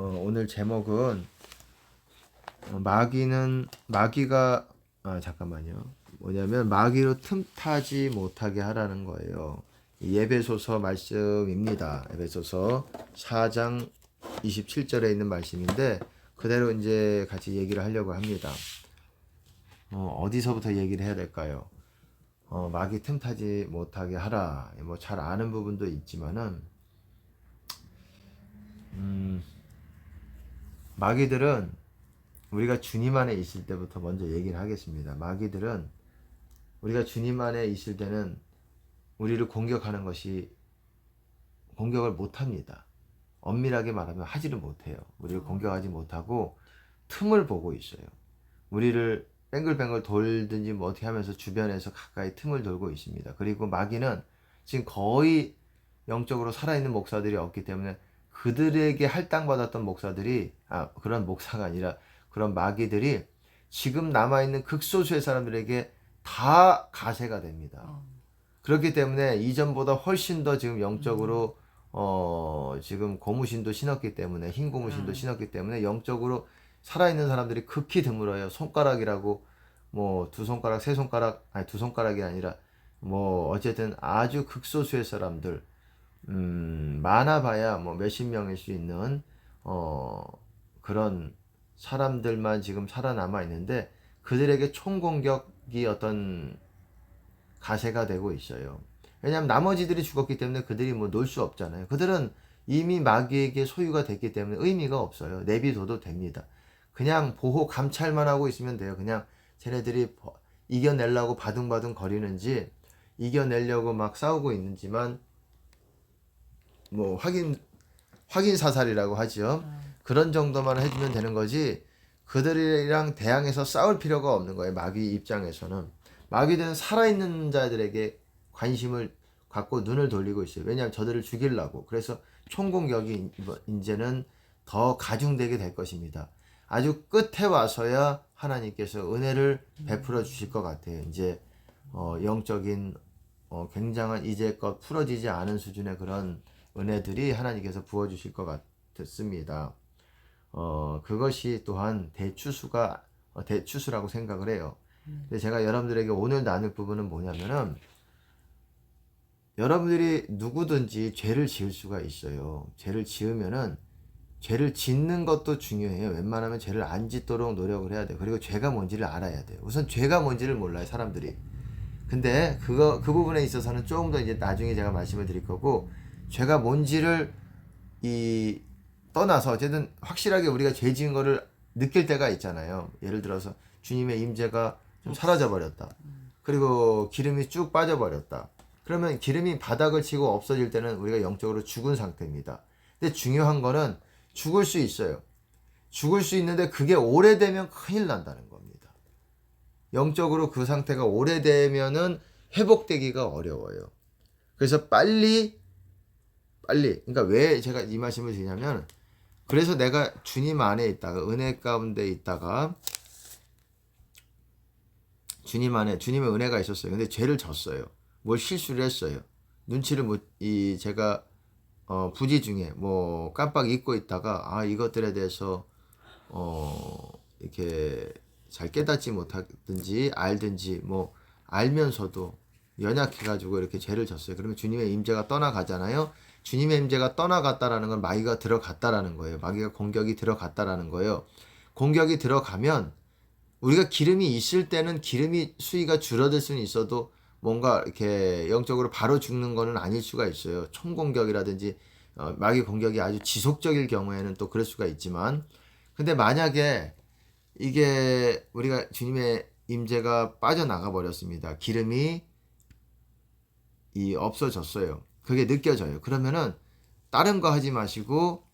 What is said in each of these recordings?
오늘 제목은 마귀가 잠깐만요. 뭐냐면 마귀로 틈타지 못하게 하라는 거예요. 에베소서 말씀입니다. 에베소서 4장 27절에 있는 말씀인데 그대로 이제 같이 얘기를 하려고 합니다. 어디서부터 얘기를 해야 될까요? 마귀 틈타지 못하게 하라. 뭐 잘 아는 부분도 있지만은 마귀들은 우리가 주님 안에 있을 때부터 먼저 얘기를 하겠습니다. 마귀들은 우리가 주님 안에 있을 때는 우리를 공격을 못합니다. 엄밀하게 말하면 하지를 못해요. 우리를 공격하지 못하고 틈을 보고 있어요. 우리를 뱅글뱅글 돌든지 뭐 어떻게 하면서 주변에서 가까이 틈을 돌고 있습니다. 그리고 마귀는 지금 거의 영적으로 살아있는 목사들이 없기 때문에 그들에게 할당받았던 목사들이 그런 목사가 아니라 그런 마귀들이 지금 남아있는 극소수의 사람들에게 다 가세가 됩니다. 그렇기 때문에 이전보다 훨씬 더 지금 영적으로 지금 고무신도 신었기 때문에 흰 고무신도 신었기 때문에 영적으로 살아있는 사람들이 극히 드물어요. 손가락이라고 뭐 두 손가락, 세 손가락, 아니 두 손가락이 아니라 뭐 어쨌든 아주 극소수의 사람들 많아봐야 뭐 몇십 명일 수 있는 그런 사람들만 지금 살아남아 있는데 그들에게 총공격이 어떤 가세가 되고 있어요. 왜냐하면 나머지들이 죽었기 때문에 그들이 뭐 놀 수 없잖아요. 그들은 이미 마귀에게 소유가 됐기 때문에 의미가 없어요. 내비둬도 됩니다. 그냥 보호 감찰만 하고 있으면 돼요. 그냥 쟤네들이 이겨내려고 바둥바둥 거리는지 이겨내려고 막 싸우고 있는지만 뭐 확인 사살이라고 하죠. 그런 정도만 해주면 되는 거지 그들이랑 대항해서 싸울 필요가 없는 거예요. 마귀 입장에서는. 마귀들은 살아있는 자들에게 관심을 갖고 눈을 돌리고 있어요. 왜냐하면 저들을 죽이려고. 그래서 총공격이 이제는 더 가중되게 될 것입니다. 아주 끝에 와서야 하나님께서 은혜를 베풀어 주실 것 같아요. 이제 영적인 굉장한 이제껏 풀어지지 않은 수준의 그런 은혜들이 하나님께서 부어주실 것 같습니다. 그것이 또한 대추수라고 생각을 해요. 근데 제가 여러분들에게 오늘 나눌 부분은 뭐냐면은 여러분들이 누구든지 죄를 지을 수가 있어요. 죄를 지으면은 죄를 짓는 것도 중요해요. 웬만하면 죄를 안 짓도록 노력을 해야 돼요. 그리고 죄가 뭔지를 알아야 돼요. 우선 죄가 뭔지를 몰라요, 사람들이. 근데 그 부분에 있어서는 조금 더 이제 나중에 제가 말씀을 드릴 거고, 죄가 뭔지를 떠나서 어쨌든 확실하게 우리가 죄 지은 거를 느낄 때가 있잖아요. 예를 들어서 주님의 임재가 좀 사라져 버렸다. 그리고 기름이 쭉 빠져 버렸다. 그러면 기름이 바닥을 치고 없어질 때는 우리가 영적으로 죽은 상태입니다. 근데 중요한 거는 죽을 수 있어요. 죽을 수 있는데 그게 오래되면 큰일 난다는 겁니다. 영적으로 그 상태가 오래되면은 회복되기가 어려워요. 그래서 빨리 그러니까 왜 제가 이 말씀을 드리냐면, 그래서 내가 주님 안에 있다가 은혜 가운데 있다가 주님의 은혜가 있었어요. 근데 죄를 졌어요. 뭘 실수를 했어요. 눈치를 제가 부지 중에 뭐 깜빡 잊고 있다가 이것들에 대해서 이렇게 잘 깨닫지 못하든지 알든지 뭐 알면서도 연약해가지고 이렇게 죄를 졌어요. 그러면 주님의 임재가 떠나가잖아요. 주님의 임재가 떠나갔다라는 건 마귀가 들어갔다라는 거예요. 마귀가 공격이 들어갔다라는 거예요. 공격이 들어가면 우리가 기름이 있을 때는 기름이 수위가 줄어들 수는 있어도 뭔가 이렇게 영적으로 바로 죽는 거는 아닐 수가 있어요. 총공격이라든지 마귀 공격이 아주 지속적일 경우에는 또 그럴 수가 있지만, 근데 만약에 이게 우리가 주님의 임재가 빠져나가 버렸습니다. 기름이 없어졌어요. 그게 느껴져요. 그러면은 다른 거 하지 마시고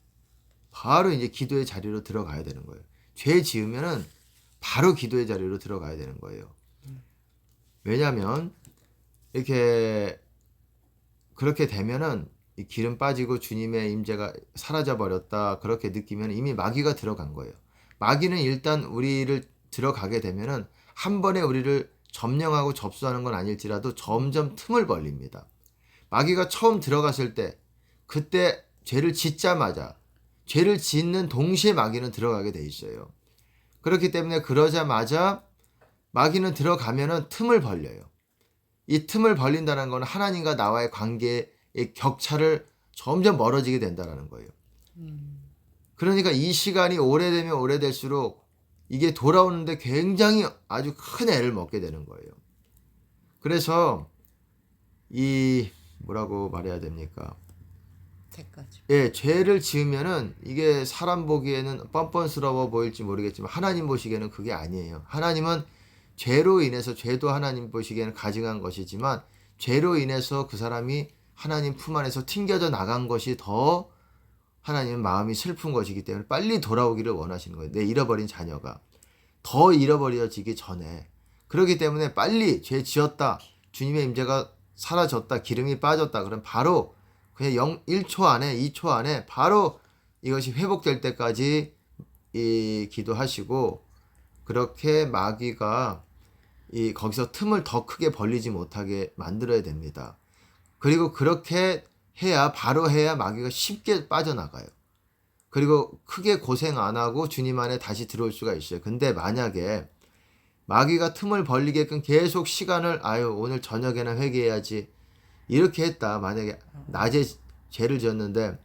바로 이제 기도의 자리로 들어가야 되는 거예요. 죄 지으면은 바로 기도의 자리로 들어가야 되는 거예요. 왜냐하면 이렇게 그렇게 되면은 이 기름 빠지고 주님의 임재가 사라져 버렸다 그렇게 느끼면 이미 마귀가 들어간 거예요. 마귀는 일단 우리를 들어가게 되면은 한 번에 우리를 점령하고 접수하는 건 아닐지라도 점점 틈을 벌립니다. 마귀가 처음 들어갔을 때 그때 죄를 짓자마자 죄를 짓는 동시에 마귀는 들어가게 돼 있어요. 그렇기 때문에 그러자마자 마귀는 들어가면은 틈을 벌려요. 이 틈을 벌린다는 건 하나님과 나와의 관계의 격차를 점점 멀어지게 된다는 거예요. 그러니까 이 시간이 오래되면 오래될수록 이게 돌아오는데 굉장히 아주 큰 애를 먹게 되는 거예요. 그래서 이 뭐라고 말해야 됩니까? 때까지. 예, 죄를 지으면은 이게 사람 보기에는 뻔뻔스러워 보일지 모르겠지만 하나님 보시기에는 그게 아니에요. 하나님은 죄로 인해서 죄도 하나님 보시기에는 가증한 것이지만 죄로 인해서 그 사람이 하나님 품 안에서 튕겨져 나간 것이 더 하나님은 마음이 슬픈 것이기 때문에 빨리 돌아오기를 원하시는 거예요. 내 잃어버린 자녀가 더 잃어버려지기 전에. 그렇기 때문에 빨리 죄 지었다. 주님의 임재가 사라졌다. 기름이 빠졌다. 그럼 바로 그냥 1초 안에 2초 안에 바로 이것이 회복될 때까지 기도하시고 그렇게 마귀가 거기서 틈을 더 크게 벌리지 못하게 만들어야 됩니다. 그리고 그렇게 해야 바로 해야 마귀가 쉽게 빠져나가요. 그리고 크게 고생 안 하고 주님 안에 다시 들어올 수가 있어요. 근데 만약에 마귀가 틈을 벌리게끔 계속 시간을 오늘 저녁에나 회개해야지 이렇게 했다. 만약에 낮에 죄를 지었는데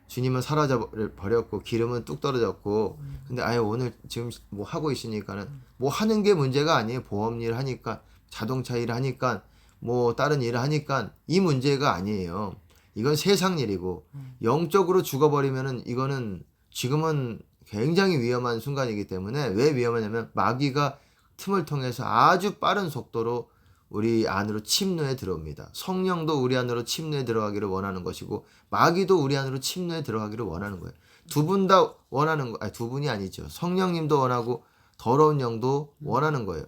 주님은 사라져 버렸고 기름은 뚝 떨어졌고 근데 오늘 지금 뭐 하고 있으니까는 뭐 하는 게 문제가 아니에요. 보험 일 하니까 자동차 일 하니까 뭐 다른 일을 하니까 이 문제가 아니에요. 이건 세상 일이고 영적으로 죽어버리면은 이거는 지금은 굉장히 위험한 순간이기 때문에 왜 위험하냐면 마귀가 틈을 통해서 아주 빠른 속도로 우리 안으로 침노에 들어옵니다. 성령도 우리 안으로 침노에 들어가기를 원하는 것이고 마귀도 우리 안으로 침노에 들어가기를 원하는 거예요. 두 분 다 원하는 거, 두 분이 아니죠. 성령님도 원하고 더러운 영도 원하는 거예요.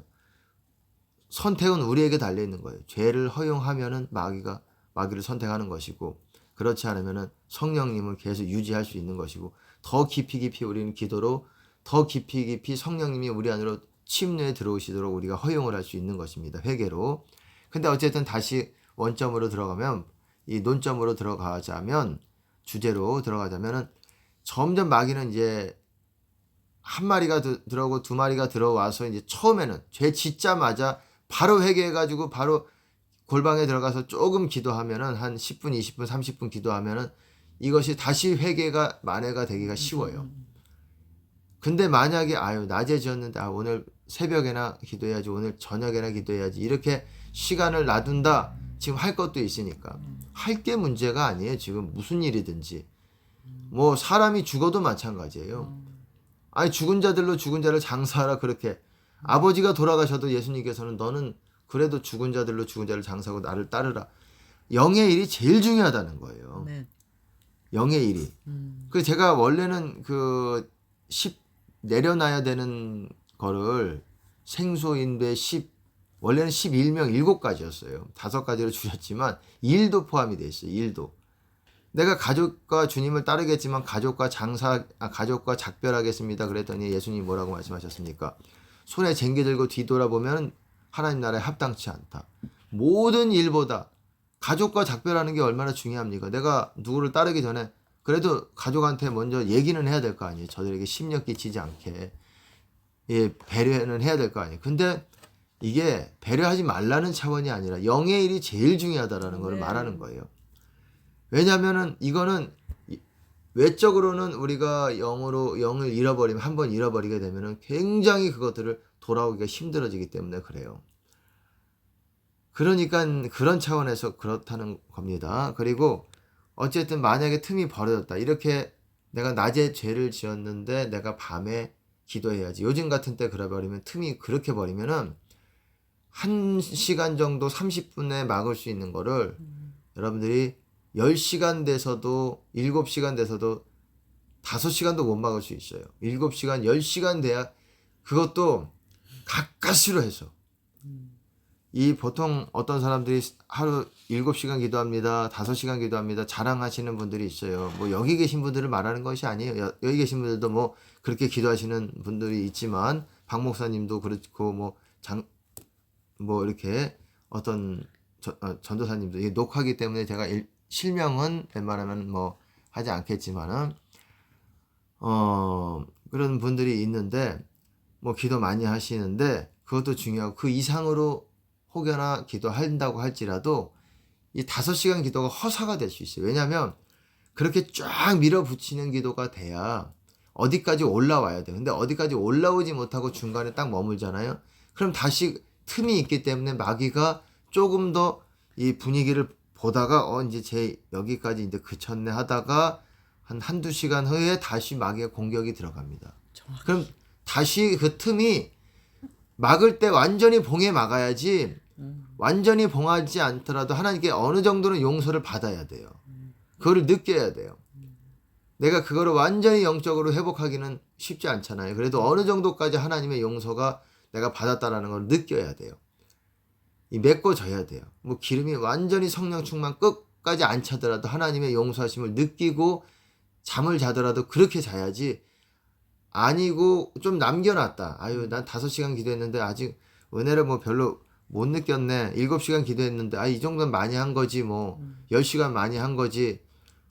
선택은 우리에게 달려 있는 거예요. 죄를 허용하면은 마귀를 선택하는 것이고 그렇지 않으면은 성령님을 계속 유지할 수 있는 것이고 더 깊이 우리는 기도로 더 깊이 성령님이 우리 안으로 침노에 들어오시도록 우리가 허용을 할 수 있는 것입니다. 회개로. 근데 어쨌든 다시 원점으로 들어가면 이 논점으로 들어가자면 주제로 들어가자면은 점점 마귀는 이제 한 마리가 들어오고 두 마리가 들어와서 이제 처음에는 죄 짓자마자 바로 회개해가지고 바로 골방에 들어가서 조금 기도하면은 한 10분, 20분, 30분 기도하면은 이것이 다시 회개가 만회가 되기가 쉬워요. 근데 만약에 낮에 지었는데 오늘 새벽에나 기도해야지 오늘 저녁에나 기도해야지 이렇게 시간을 놔둔다. 지금 할 것도 있으니까 할 게 문제가 아니에요. 지금 무슨 일이든지 뭐 사람이 죽어도 마찬가지예요. 죽은 자들로 죽은 자를 장사하라 그렇게 아버지가 돌아가셔도 예수님께서는 너는 그래도 죽은 자들로 죽은 자를 장사하고 나를 따르라. 영의 일이 제일 중요하다는 거예요. 네. 영의 일이. 그 제가 원래는 내려놔야 되는 거를 생소인데 원래는 11명 7가지였어요. 5가지로 줄였지만 일도 포함이 돼 있어요. 일도. 내가 가족과 주님을 따르겠지만 가족과 작별하겠습니다. 그랬더니 예수님이 뭐라고 말씀하셨습니까? 손에 쟁기 들고 뒤돌아보면 하나님 나라에 합당치 않다. 모든 일보다 가족과 작별하는 게 얼마나 중요합니까? 내가 누구를 따르기 전에 그래도 가족한테 먼저 얘기는 해야 될 거 아니에요. 저들에게 심려 끼치지 않게. 배려는 해야 될 거 아니에요. 근데 이게 배려하지 말라는 차원이 아니라 영의 일이 제일 중요하다라는 걸 말하는 거예요. 왜냐면은 이거는 외적으로는 우리가 영을 잃어버리면 한번 잃어버리게 되면은 굉장히 그것들을 돌아오기가 힘들어지기 때문에 그래요. 그러니까 그런 차원에서 그렇다는 겁니다. 그리고 어쨌든 만약에 틈이 벌어졌다. 이렇게 내가 낮에 죄를 지었는데 내가 밤에 기도해야지. 요즘 같은 때 그래버리면 틈이 그렇게 버리면은 1시간 정도 30분에 막을 수 있는 거를 여러분들이 10시간 돼서도 7시간 돼서도 5시간도 못 막을 수 있어요. 7시간, 10시간 돼야 그것도 가까스로 해서 보통 어떤 사람들이 하루 7시간 기도합니다. 5시간 기도합니다. 자랑하시는 분들이 있어요. 뭐 여기 계신 분들을 말하는 것이 아니에요. 여기 계신 분들도 뭐 그렇게 기도하시는 분들이 있지만 박 목사님도 그렇고 뭐 이렇게 어떤 전도사님도 이게 녹화기 때문에 제가 실명은 웬만하면 뭐 하지 않겠지만은 그런 분들이 있는데 뭐 기도 많이 하시는데 그것도 중요하고 그 이상으로 혹여나 기도한다고 할지라도 이 5시간 기도가 허사가 될 수 있어요. 왜냐하면 그렇게 쫙 밀어붙이는 기도가 돼야 어디까지 올라와야 돼요. 근데 어디까지 올라오지 못하고 중간에 딱 머물잖아요. 그럼 다시 틈이 있기 때문에 마귀가 조금 더 이 분위기를 보다가 이제 제 여기까지 이제 그쳤네 하다가 한두 시간 후에 다시 마귀의 공격이 들어갑니다. 정확히. 그럼 다시 그 틈이 막을 때 완전히 봉해 막아야지 완전히 봉하지 않더라도 하나님께 어느 정도는 용서를 받아야 돼요. 그거를 느껴야 돼요. 내가 그거를 완전히 영적으로 회복하기는 쉽지 않잖아요. 그래도 어느 정도까지 하나님의 용서가 내가 받았다라는 걸 느껴야 돼요. 이 메꿔져야 돼요. 뭐 기름이 완전히 성령 충만 끝까지 안 차더라도 하나님의 용서하심을 느끼고 잠을 자더라도 그렇게 자야지. 아니고 좀 남겨놨다. 아유 난 5시간 기도했는데 아직 은혜를 뭐 별로 못 느꼈네. 7시간 기도했는데 이 정도는 많이 한 거지 뭐 10시간 많이 한 거지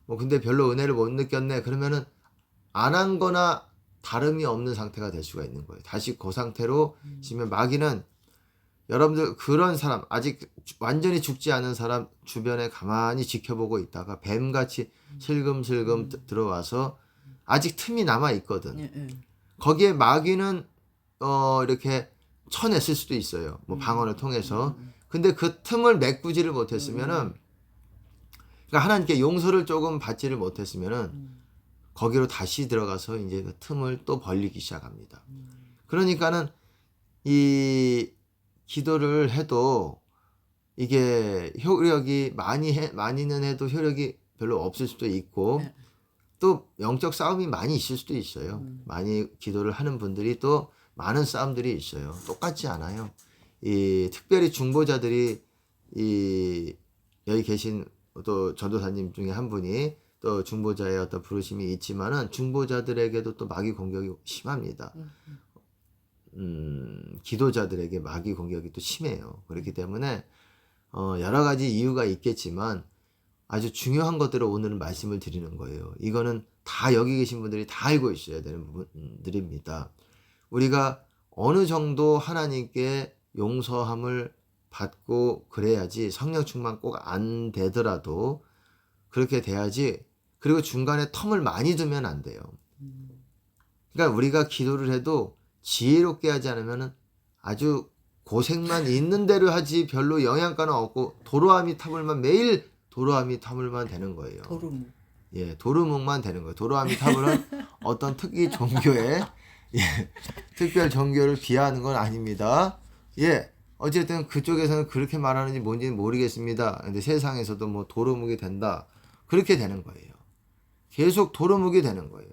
뭐 근데 별로 은혜를 못 느꼈네. 그러면은 안 한 거나 다름이 없는 상태가 될 수가 있는 거예요. 다시 그 상태로 지면 마귀는 여러분들 그런 사람 아직 완전히 죽지 않은 사람 주변에 가만히 지켜보고 있다가 뱀같이 슬금슬금 들어와서 아직 틈이 남아 있거든. 예, 예. 거기에 마귀는 이렇게 쳐냈을 수도 있어요. 뭐 방언을 통해서. 근데 그 틈을 메꾸지를 못했으면은 그러니까 하나님께 용서를 조금 받지를 못했으면은 거기로 다시 들어가서 이제 그 틈을 또 벌리기 시작합니다. 그러니까는 이 기도를 해도 이게 효력이 많이는 해도 효력이 별로 없을 수도 있고 네. 또 영적 싸움이 많이 있을 수도 있어요. 많이 기도를 하는 분들이 또 많은 싸움들이 있어요. 똑같지 않아요. 이 특별히 중보자들이 이 여기 계신 또 전도사님 중에 한 분이 또 중보자의 어떤 부르심이 있지만은 중보자들에게도 또 마귀 공격이 심합니다. 기도자들에게 마귀 공격이 또 심해요. 그렇기 때문에 여러 가지 이유가 있겠지만 아주 중요한 것들을 오늘은 말씀을 드리는 거예요. 이거는 다 여기 계신 분들이 다 알고 있어야 되는 부분들입니다. 우리가 어느 정도 하나님께 용서함을 받고 그래야지 성령 충만 꼭 안 되더라도 그렇게 돼야지. 그리고 중간에 텀을 많이 두면 안 돼요. 그러니까 우리가 기도를 해도 지혜롭게 하지 않으면 아주 고생만 있는 대로 하지 별로 영양가는 없고 도로아미 타블만 매일 도로아미 타블만 되는 거예요. 도루묵. 예, 도루묵만 되는 거예요. 도로아미 타블은 어떤 특이 종교의 특별 종교를 비하하는 건 아닙니다. 예, 어쨌든 그쪽에서는 그렇게 말하는지 뭔지는 모르겠습니다. 근데 세상에서도 뭐 도루묵이 된다. 그렇게 되는 거예요. 계속 도루묵이 되는 거예요.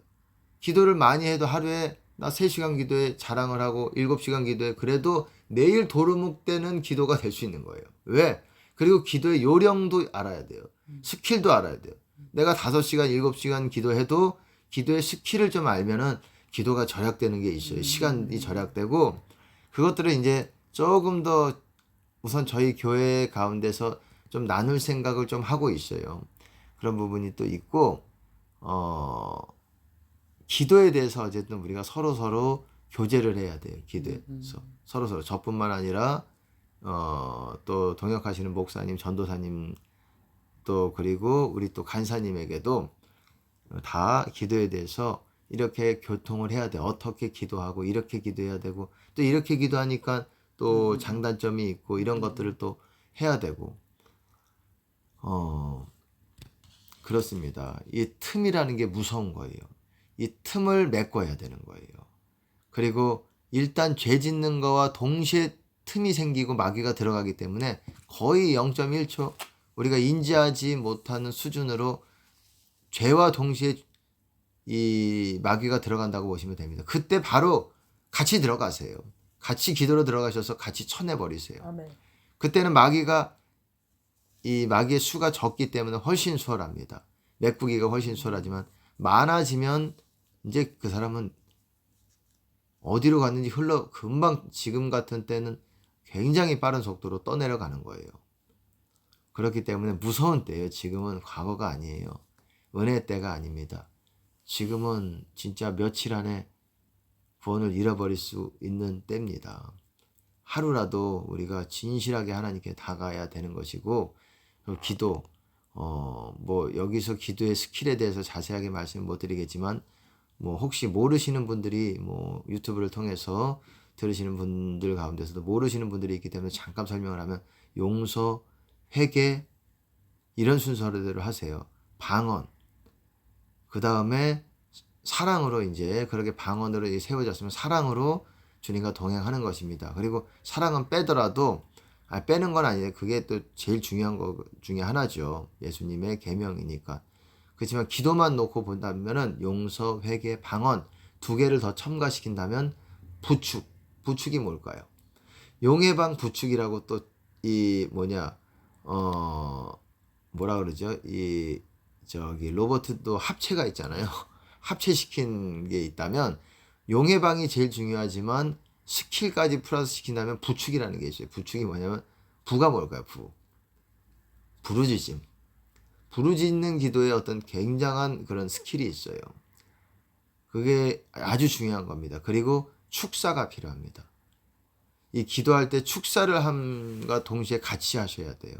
기도를 많이 해도 하루에 나 3시간 기도에 자랑을 하고 7시간 기도에 그래도 매일 도루묵 되는 기도가 될 수 있는 거예요. 왜? 그리고 기도의 요령도 알아야 돼요. 스킬도 알아야 돼요. 내가 5시간, 7시간 기도해도 기도의 스킬을 좀 알면은 기도가 절약되는 게 있어요. 시간이 절약되고 그것들을 이제 조금 더 우선 저희 교회 가운데서 좀 나눌 생각을 좀 하고 있어요. 그런 부분이 또 있고 기도에 대해서 어쨌든 우리가 서로 교제를 해야 돼요. 기도에서 서로 저뿐만 아니라 또 동역하시는 목사님, 전도사님 또 그리고 우리 또 간사님에게도 다 기도에 대해서 이렇게 교통을 해야 돼. 어떻게 기도하고 이렇게 기도해야 되고 또 이렇게 기도하니까 또 장단점이 있고 이런 것들을 또 해야 되고 그렇습니다. 이 틈이라는 게 무서운 거예요. 이 틈을 메꿔야 되는 거예요. 그리고 일단 죄 짓는 거와 동시에 틈이 생기고 마귀가 들어가기 때문에 거의 0.1초 우리가 인지하지 못하는 수준으로 죄와 동시에 이 마귀가 들어간다고 보시면 됩니다. 그때 바로 같이 들어가세요. 같이 기도로 들어가셔서 같이 쳐내버리세요. 아멘. 그때는 이 마귀의 수가 적기 때문에 훨씬 수월합니다. 메꾸기가 훨씬 수월하지만 많아지면 이제 그 사람은 어디로 갔는지 금방 지금 같은 때는 굉장히 빠른 속도로 떠내려가는 거예요. 그렇기 때문에 무서운 때예요. 지금은 과거가 아니에요. 은혜의 때가 아닙니다. 지금은 진짜 며칠 안에 구원을 잃어버릴 수 있는 때입니다. 하루라도 우리가 진실하게 하나님께 다가야 되는 것이고, 기도, 뭐 여기서 기도의 스킬에 대해서 자세하게 말씀을 못 드리겠지만, 뭐 혹시 모르시는 분들이 뭐 유튜브를 통해서 들으시는 분들 가운데서도 모르시는 분들이 있기 때문에 잠깐 설명을 하면, 용서, 회개, 이런 순서대로 하세요. 방언, 그 다음에 사랑으로, 이제 그렇게 방언으로 세워졌으면 사랑으로 주님과 동행하는 것입니다. 그리고 사랑은 빼더라도, 빼는 건 아니에요. 그게 또 제일 중요한 거 중에 하나죠. 예수님의 계명이니까. 그렇지만 기도만 놓고 본다면은 용서, 회개, 방언 두 개를 더 첨가시킨다면 부축. 부축이 뭘까요? 용해방 부축이라고, 또 이 뭐냐, 뭐라 그러죠? 이 저기 로버트도 합체가 있잖아요. 합체시킨 게 있다면 용해방이 제일 중요하지만 스킬까지 플러스 시킨다면 부축이라는 게 있어요. 부축이 뭐냐면, 부가 뭘까요? 부르짖음. 부르짖는 기도에 어떤 굉장한 그런 스킬이 있어요. 그게 아주 중요한 겁니다. 그리고 축사가 필요합니다. 이 기도할 때 축사를 함과 동시에 같이 하셔야 돼요.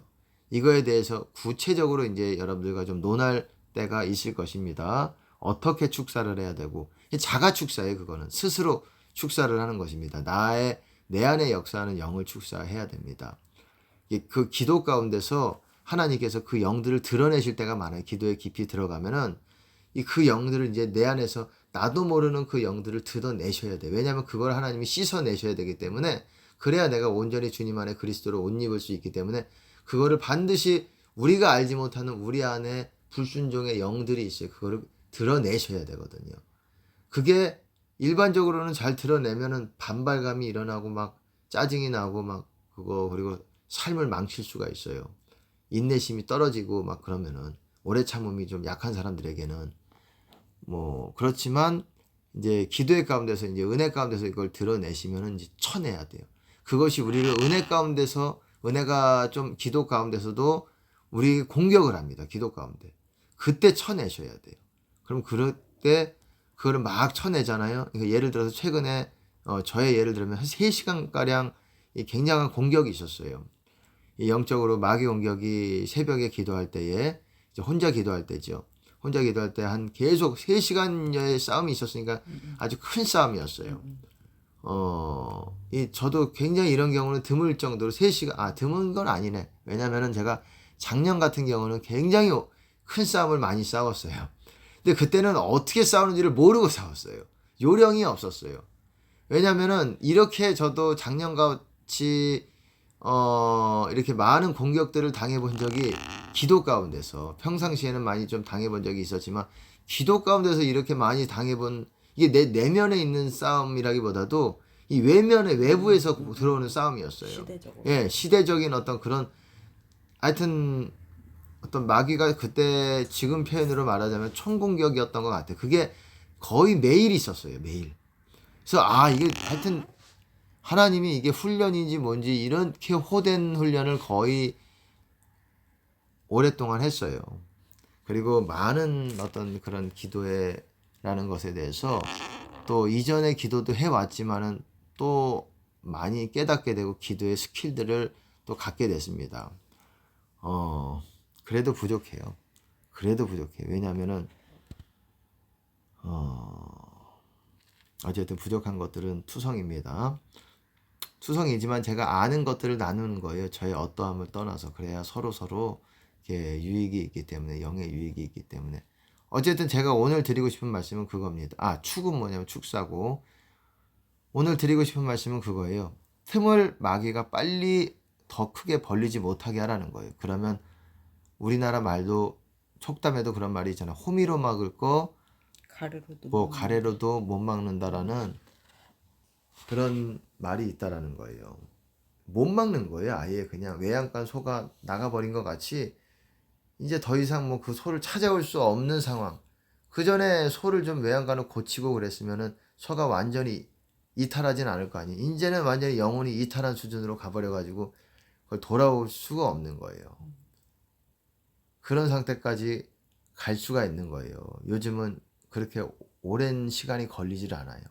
이거에 대해서 구체적으로 이제 여러분들과 좀 논할 때가 있을 것입니다. 어떻게 축사를 해야 되고, 자가 축사예요. 그거는 스스로 축사를 하는 것입니다. 내 안에 역사하는 영을 축사해야 됩니다. 그 기도 가운데서 하나님께서 그 영들을 드러내실 때가 많아요. 기도에 깊이 들어가면은 그 영들을 이제 내 안에서 나도 모르는 그 영들을 드러내셔야 돼. 왜냐하면 그걸 하나님이 씻어내셔야 되기 때문에, 그래야 내가 온전히 주님 안에 그리스도로 옷 입을 수 있기 때문에, 그거를 반드시 우리가 알지 못하는 우리 안에 불순종의 영들이 있어요. 그거를 드러내셔야 되거든요. 그게 일반적으로는 잘 드러내면은 반발감이 일어나고 막 짜증이 나고 막 그리고 삶을 망칠 수가 있어요. 인내심이 떨어지고 막 그러면은, 오래 참음이 좀 약한 사람들에게는 뭐 그렇지만, 이제 기도의 가운데서, 이제 은혜 가운데서 이걸 드러내시면은 이제 쳐내야 돼요. 그것이 우리를 은혜 가운데서, 은혜가 좀 기도 가운데서도 우리 공격을 합니다. 기도 가운데. 그때 쳐내셔야 돼요. 그럼 그럴 때 그거를 막 쳐내잖아요. 그러니까 예를 들어서 최근에 저의 예를 들면 한 3시간가량 굉장한 공격이 있었어요. 이 영적으로 마귀 공격이 새벽에 기도할 때에, 이제 혼자 기도할 때죠. 혼자 기도할 때 한 계속 3시간여의 싸움이 있었으니까 아주 큰 싸움이었어요. 저도 굉장히 이런 경우는 드물 정도로 3시간, 드문 건 아니네. 왜냐면은 제가 작년 같은 경우는 굉장히 큰 싸움을 많이 싸웠어요. 근데 그때는 어떻게 싸우는지를 모르고 싸웠어요. 요령이 없었어요. 왜냐면은 이렇게 저도 작년같이 이렇게 많은 공격들을 당해본 적이, 기도 가운데서 평상시에는 많이 좀 당해본 적이 있었지만, 기도 가운데서 이렇게 많이 당해본, 이게 내 내면에 있는 싸움이라기보다도 이 외부에서 들어오는 싸움이었어요. 시대적으로. 예, 시대적인 어떤 그런, 하여튼 어떤 마귀가 그때 지금 표현으로 말하자면 총공격이었던 것 같아요. 그게 거의 매일 있었어요. 매일. 그래서 이게 하여튼 하나님이 이게 훈련인지 뭔지 이렇게 호된 훈련을 거의 오랫동안 했어요. 그리고 많은 어떤 그런 기도회라는 것에 대해서 또 이전에 기도도 해왔지만은 또 많이 깨닫게 되고 기도의 스킬들을 또 갖게 됐습니다. 그래도 부족해요. 그래도 부족해요. 왜냐면은 어쨌든 부족한 것들은 투성입니다. 투성이지만 제가 아는 것들을 나누는 거예요. 저의 어떠함을 떠나서. 그래야 서로 이렇게 유익이 있기 때문에, 영의 유익이 있기 때문에. 어쨌든 제가 오늘 드리고 싶은 말씀은 그겁니다. 축은 뭐냐면 축사고, 오늘 드리고 싶은 말씀은 그거예요. 틈을 마귀가 빨리 더 크게 벌리지 못하게 하라는 거예요. 그러면 우리나라 말도, 촉담에도 그런 말이 있잖아. 호미로 막을 거 가래로도 못 막는다라는 그런 말이 있다라는 거예요. 못 막는 거예요. 아예 그냥 외양간 소가 나가버린 것 같이 이제 더 이상 뭐 그 소를 찾아올 수 없는 상황. 그 전에 소를 좀 외양간을 고치고 그랬으면은 소가 완전히 이탈하진 않을 거 아니에요. 이제는 완전히 영혼이 이탈한 수준으로 가버려가지고 그걸 돌아올 수가 없는 거예요. 그런 상태까지 갈 수가 있는 거예요. 요즘은 그렇게 오랜 시간이 걸리질 않아요.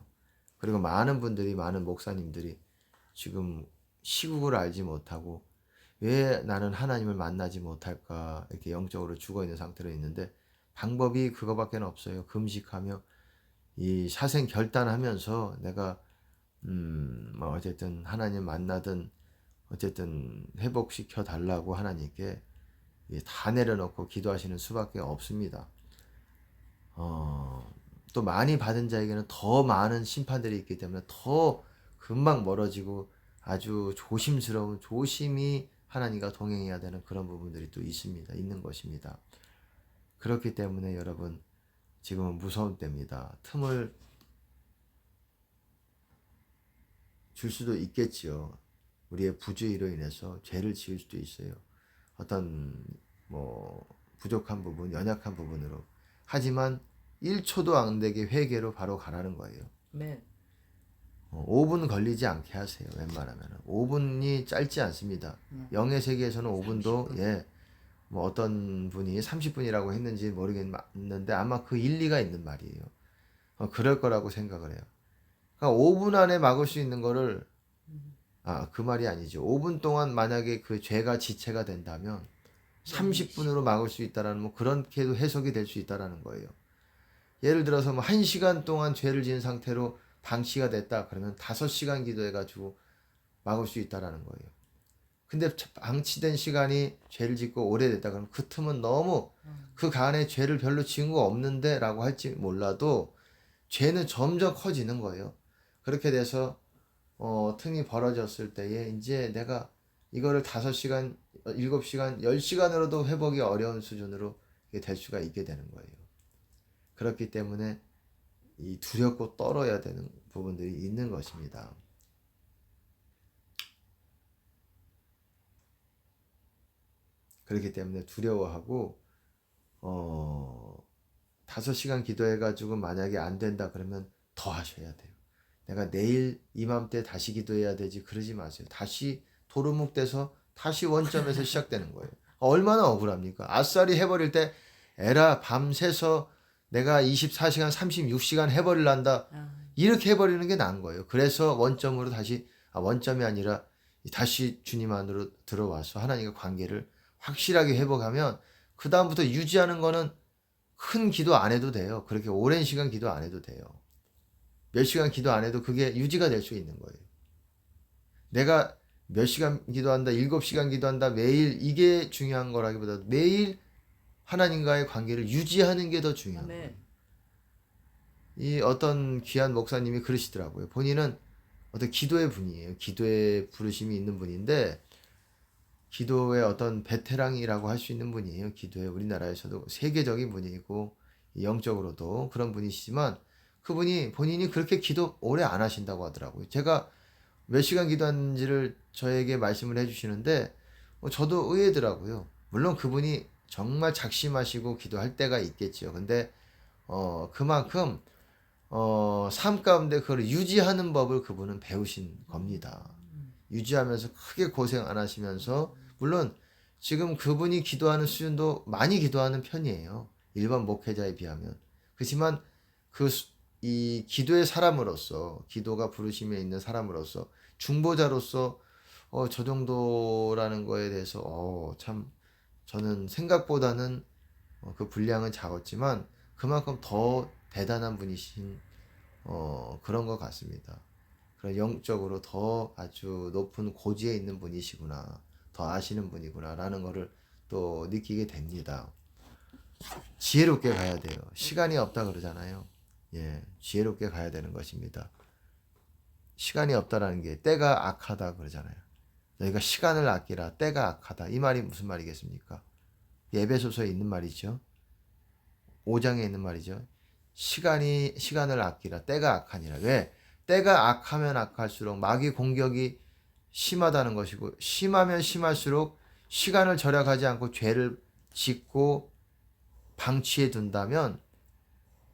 그리고 많은 분들이, 많은 목사님들이 지금 시국을 알지 못하고 왜 나는 하나님을 만나지 못할까 이렇게 영적으로 죽어 있는 상태로 있는데, 방법이 그거밖에 없어요. 금식하며 이 사생 결단하면서 내가 뭐 어쨌든 하나님 만나든 어쨌든 회복시켜 달라고 하나님께 다 내려놓고 기도하시는 수밖에 없습니다. 또 많이 받은 자에게는 더 많은 심판들이 있기 때문에 더 금방 멀어지고 아주 조심히 하나님과 동행해야 되는 그런 부분들이 또 있는 것입니다. 그렇기 때문에 여러분, 지금은 무서운 때입니다. 틈을 줄 수도 있겠지요. 우리의 부주의로 인해서 죄를 지을 수도 있어요. 어떤 뭐 부족한 부분, 연약한 부분으로. 하지만 1초도 안 되게 회개로 바로 가라는 거예요. 네. 5분 걸리지 않게 하세요. 웬만하면 5분이 짧지 않습니다. 영의 세계에서는 5분도 30분. 뭐 어떤 분이 30분이라고 했는지 모르겠는데 아마 그 일리가 있는 말이에요. 그럴 거라고 생각을 해요. 그러니까 5분 안에 막을 수 있는 거를, 그 말이 아니죠. 5분 동안 만약에 그 죄가 지체가 된다면 30분으로 막을 수 있다라는, 뭐 그렇게도 해석이 될 수 있다라는 거예요. 예를 들어서 뭐 1시간 동안 죄를 지은 상태로 방치가 됐다 그러면 5시간 기도해가지고 막을 수 있다라는 거예요. 근데 방치된 시간이 죄를 짓고 오래됐다 그러면 그 틈은 너무, 그 간에 죄를 별로 지은 거 없는데 라고 할지 몰라도 죄는 점점 커지는 거예요. 그렇게 돼서 틈이 벌어졌을 때에 이제 내가 이거를 5시간, 7시간, 10시간으로도 회복이 어려운 수준으로 될 수가 있게 되는 거예요. 그렇기 때문에 이 두렵고 떨어야 되는 부분들이 있는 것입니다. 그렇기 때문에 두려워하고 5시간 기도해가지고 만약에 안 된다 그러면 더 하셔야 돼요. 내가 내일 이맘때 다시 기도해야 되지 그러지 마세요. 다시 도루묵돼서 다시 원점에서 시작되는 거예요. 얼마나 억울합니까? 아싸리 해버릴 때 에라 밤새서 내가 24시간 36시간 해버릴란다 이렇게 해버리는 게 나은 거예요. 그래서 원점으로 다시, 원점이 아니라 다시 주님 안으로 들어와서 하나님과 관계를 확실하게 회복하면 그 다음부터 유지하는 거는 큰 기도 안 해도 돼요. 그렇게 오랜 시간 기도 안 해도 돼요. 몇 시간 기도 안 해도 그게 유지가 될 수 있는 거예요. 내가 몇 시간 기도한다, 7시간 기도한다, 매일, 이게 중요한 거라기보다 매일 하나님과의 관계를 유지하는 게 더 중요한 거예요. 이 어떤 귀한 목사님이 그러시더라고요. 본인은 어떤 기도의 분이에요. 기도의 부르심이 있는 분인데 기도의 어떤 베테랑이라고 할 수 있는 분이에요. 기도의, 우리나라에서도 세계적인 분이고 영적으로도 그런 분이시지만 그분이 본인이 그렇게 기도 오래 안 하신다고 하더라고요. 제가 몇 시간 기도하는지를 저에게 말씀을 해주시는데 저도 의외더라고요. 물론 그분이 정말 작심하시고 기도할 때가 있겠지요. 근데 그만큼 삶 가운데 그걸 유지하는 법을 그분은 배우신 겁니다. 유지하면서 크게 고생 안 하시면서, 물론 지금 그분이 기도하는 수준도 많이 기도하는 편이에요. 일반 목회자에 비하면. 그렇지만 이 기도의 사람으로서, 기도가 부르심에 있는 사람으로서, 중보자로서 저 정도라는 거에 대해서 참 저는 생각보다는 그 분량은 작았지만 그만큼 더 대단한 분이신 그런 것 같습니다. 그런 영적으로 더 아주 높은 고지에 있는 분이시구나, 더 아시는 분이구나 라는 거를 또 느끼게 됩니다. 지혜롭게 가야 돼요. 시간이 없다 그러잖아요. 지혜롭게 가야 되는 것입니다. 시간이 없다라는 게 때가 악하다 그러잖아요. 너희가 시간을 아끼라, 때가 악하다. 이 말이 무슨 말이겠습니까? 에베소서에 있는 말이죠. 5장에 있는 말이죠. 시간을 아끼라, 때가 악하니라. 왜? 때가 악하면 악할수록 마귀 공격이 심하다는 것이고, 심하면 심할수록 시간을 절약하지 않고 죄를 짓고 방치해 둔다면,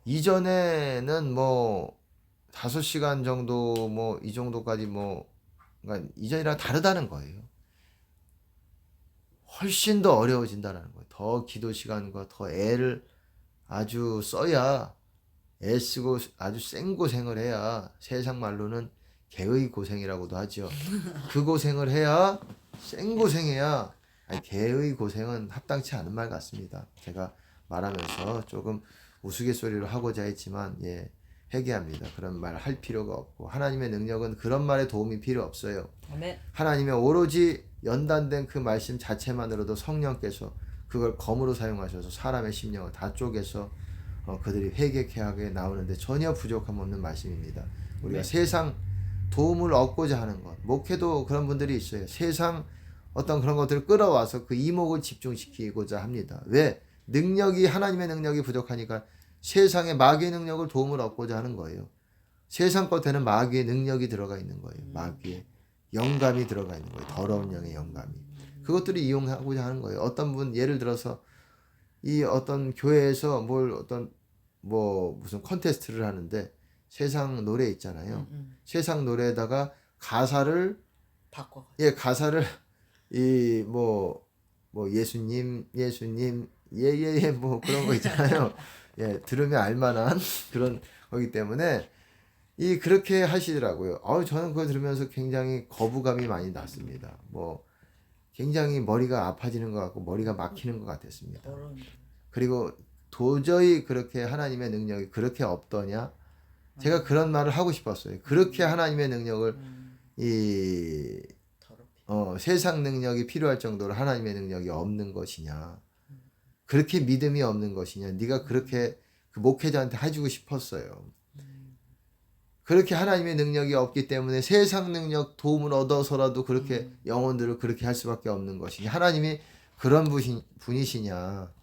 이전에는 뭐 5시간 정도, 뭐 이 정도까지 그러니까 이전이랑 다르다는 거예요. 훨씬 더 어려워진다는 거예요. 더 기도 시간과 더 애를 아주 써야 애쓰고 아주 생고생을 해야, 세상 말로는 개의 고생이라고도 하죠. 그 고생을 해야, 생고생해야. 아니, 개의 고생은 합당치 않은 말 같습니다. 제가 말하면서 조금 우스갯소리로 하고자 했지만, 예, 회개합니다. 그런 말 할 필요가 없고, 하나님의 능력은 그런 말에 도움이 필요 없어요. 아멘. 하나님의 오로지 연단된 그 말씀 자체만으로도 성령께서 그걸 검으로 사용하셔서 사람의 심령을 다 쪼개서 그들이 회개케 하게 나오는데 전혀 부족함 없는 말씀입니다. 우리가 세상 도움을 얻고자 하는 것, 목회도 그런 분들이 있어요. 세상 어떤 그런 것들을 끌어와서 그 이목을 집중시키고자 합니다. 왜? 능력이, 하나님의 능력이 부족하니까 세상의 마귀의 능력을 도움을 얻고자 하는 거예요. 세상 것에는 마귀의 능력이 들어가 있는 거예요. 마귀의 영감이 들어가 있는 거예요. 더러운 영의 영감이. 그것들을 이용하고자 하는 거예요. 어떤 분, 예를 들어서 이 어떤 교회에서 뭘 어떤 무슨 콘테스트를 하는데 세상 노래 있잖아요. 세상 노래에다가 가사를 바꿔. 예, 가사를 이 예수님 예예예 뭐 그런 거 있잖아요. 예, 들으면 알만한 그런 거기 때문에 그렇게 하시더라고요. 저는 그거 들으면서 굉장히 거부감이 많이 났습니다. 굉장히 머리가 아파지는 것 같고 머리가 막히는 것 같았습니다. 그리고 도저히 그렇게 하나님의 능력이 그렇게 없더냐? 제가 그런 말을 하고 싶었어요. 그렇게 하나님의 능력을 세상 능력이 필요할 정도로 하나님의 능력이 없는 것이냐? 그렇게 믿음이 없는 것이냐? 네가 그렇게 그 목회자한테 해주고 싶었어요. 그렇게 하나님의 능력이 없기 때문에 세상 능력 도움을 얻어서라도 그렇게 영혼들을 그렇게 할 수밖에 없는 것이냐. 하나님이 그런 분이시냐.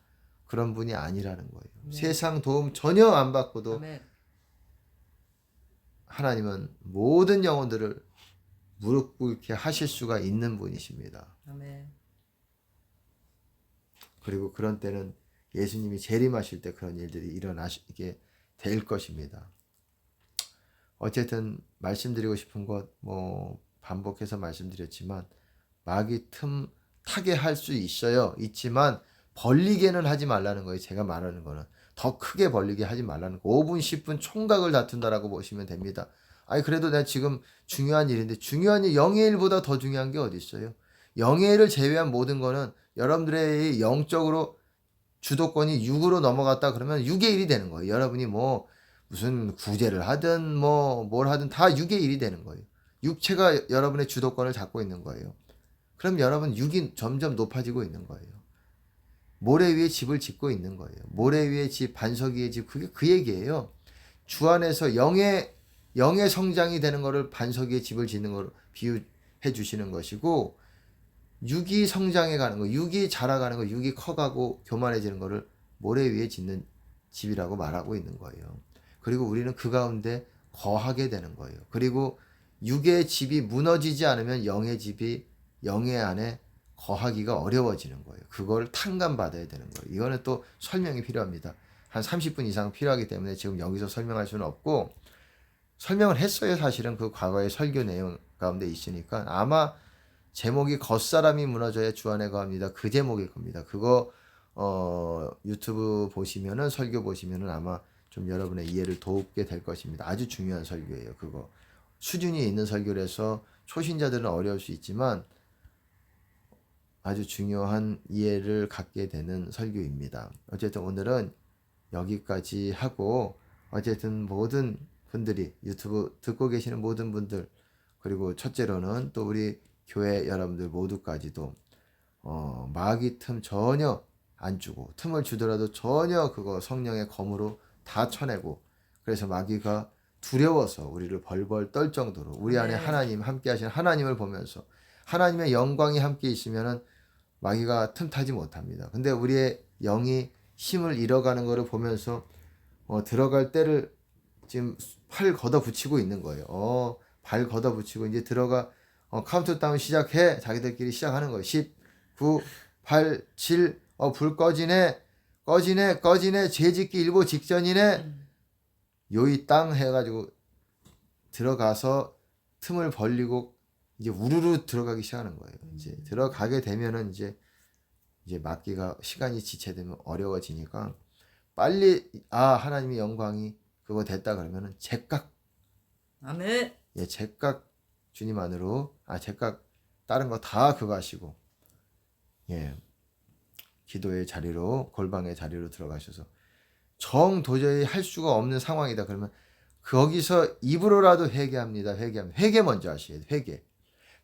그런 분이 아니라는 거예요. 네. 세상 도움 전혀 안 받고도 아멘. 하나님은 모든 영혼들을 무릎 꿇게 하실 수가 있는 분이십니다. 아멘. 그리고 그런 때는 예수님이 재림하실 때 그런 일들이 일어나게 될 것입니다. 어쨌든 말씀드리고 싶은 것 반복해서 말씀드렸지만 마귀 틈 타게 할 수 있지만 벌리게는 하지 말라는 거예요. 제가 말하는 거는 더 크게 벌리게 하지 말라는 거. 5분 10분 총각을 다툰다라고 보시면 됩니다. 그래도 내가 지금 중요한 일인데, 중요한 일, 영의 일보다 더 중요한 게 어디 있어요? 영의 일을 제외한 모든 거는 여러분들의 영적으로 주도권이 6으로 넘어갔다 그러면 6의 1이 되는 거예요. 여러분이 무슨 구제를 하든 뭘 하든 다 6의 1이 되는 거예요. 육체가 여러분의 주도권을 잡고 있는 거예요. 그럼 여러분 6이 점점 높아지고 있는 거예요. 모래 위에 집을 짓고 있는 거예요. 모래 위에 집, 반석 위에 집, 그게 그 얘기예요. 주 안에서 영의 성장이 되는 거를 반석 위에 집을 짓는 거로 비유해 주시는 것이고, 육이 성장해 가는 거, 육이 자라가는 거, 육이 커가고 교만해지는 거를 모래 위에 짓는 집이라고 말하고 있는 거예요. 그리고 우리는 그 가운데 거하게 되는 거예요. 그리고 육의 집이 무너지지 않으면 영의 집이 영의 안에 거하기가 어려워지는 거예요. 그걸 탕감받아야 되는 거예요. 이거는 또 설명이 필요합니다. 한 30분 이상 필요하기 때문에 지금 여기서 설명할 수는 없고, 설명을 했어요. 사실은 그 과거의 설교 내용 가운데 있으니까. 아마 제목이 겉사람이 무너져야 주 안에 거합니다. 그 제목일 겁니다. 그거 유튜브 보시면은, 설교 보시면은 아마 좀 여러분의 이해를 돕게 될 것입니다. 아주 중요한 설교예요. 그거 수준이 있는 설교라서 초신자들은 어려울 수 있지만 아주 중요한 이해를 갖게 되는 설교입니다. 어쨌든 오늘은 여기까지 하고, 어쨌든 모든 분들이, 유튜브 듣고 계시는 모든 분들, 그리고 첫째로는 또 우리 교회 여러분들 모두까지도 마귀 틈 전혀 안 주고, 틈을 주더라도 전혀 그거 성령의 검으로 다 쳐내고, 그래서 마귀가 두려워서 우리를 벌벌 떨 정도로 우리 안에 하나님, 함께 하시는 하나님을 보면서 하나님의 영광이 함께 있으면은 마귀가 틈타지 못합니다. 근데 우리의 영이 힘을 잃어가는 것을 보면서 들어갈 때를 지금 팔 걷어 붙이고 있는 거예요. 발 걷어 붙이고 이제 들어가, 카운트다운 시작해. 자기들끼리 시작하는 거예요. 10, 9, 8, 7, 불 꺼지네. 죄 짓기 일보 직전이네. 요이 땅 해가지고 들어가서 틈을 벌리고 이제 우르르 들어가기 시작하는 거예요. 이제 들어가게 되면은 이제 막기가 시간이 지체되면 어려워지니까 빨리 하나님의 영광이 그거 됐다 그러면은 제깍, 아멘. 예, 제깍 주님 안으로, 제깍 다른 거 다 그거 하시고, 예, 기도의 자리로, 골방의 자리로 들어가셔서 정 도저히 할 수가 없는 상황이다 그러면 거기서 입으로라도 회개합니다. 회개합니다. 회개 먼저 하셔야 돼요. 회개.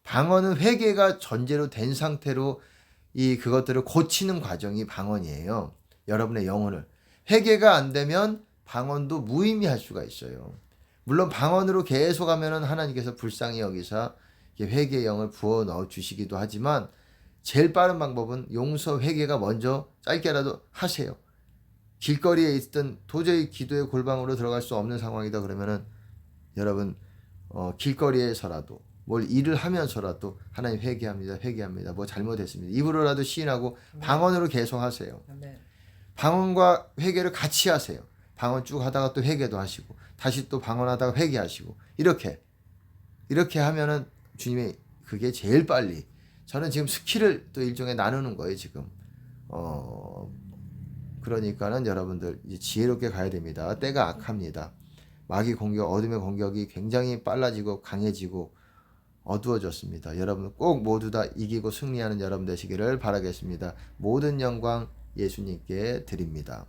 방언은 회개가 전제로 된 상태로 이 그것들을 고치는 과정이 방언이에요. 여러분의 영혼을. 회개가 안 되면 방언도 무의미할 수가 있어요. 물론 방언으로 계속 하면은 하나님께서 불쌍히 여기사 회개의 영을 부어 넣어 주시기도 하지만 제일 빠른 방법은 용서 회개가 먼저 짧게라도 하세요. 길거리에 있던 도저히 기도의 골방으로 들어갈 수 없는 상황이다 그러면은 여러분 길거리에서라도 뭘 일을 하면서라도 하나님 회개합니다. 회개합니다. 뭐 잘못했습니다. 입으로라도 시인하고 방언으로 계속 하세요. 아멘. 방언과 회개를 같이 하세요. 방언 쭉 하다가 또 회개도 하시고 다시 또 방언하다가 회개하시고 이렇게 하면은 주님이 그게 제일 빨리 저는 지금 스킬을 또 일종의 나누는 거예요. 지금 그러니까는 여러분들 이제 지혜롭게 가야 됩니다. 때가 악합니다. 마귀 공격, 어둠의 공격이 굉장히 빨라지고 강해지고 어두워졌습니다. 여러분 꼭 모두 다 이기고 승리하는 여러분 되시기를 바라겠습니다. 모든 영광 예수님께 드립니다.